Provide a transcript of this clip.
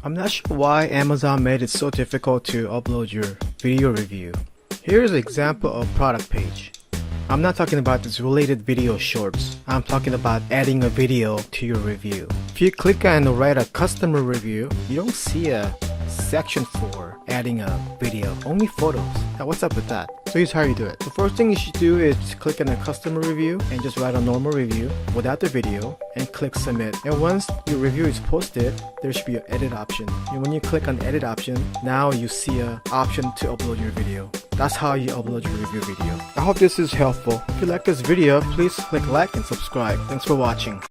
I'm not sure why Amazon made it so difficult to upload your video review. Here's an example of product page. I'm not talking about this related video shorts. I'm talking about adding a video to your review. If you click and write a customer review, you don't see a section for adding a video, only photos. Now what's up with that? So here's how you do it. The first thing you should do is click on a customer review and just write a normal review without the video and click submit. And once your review is posted, there should be an edit option. And when you click on edit option, now you see an option to upload your video. That's how you upload your review video. I hope this is helpful. If you like this video, please click like and subscribe. Thanks for watching.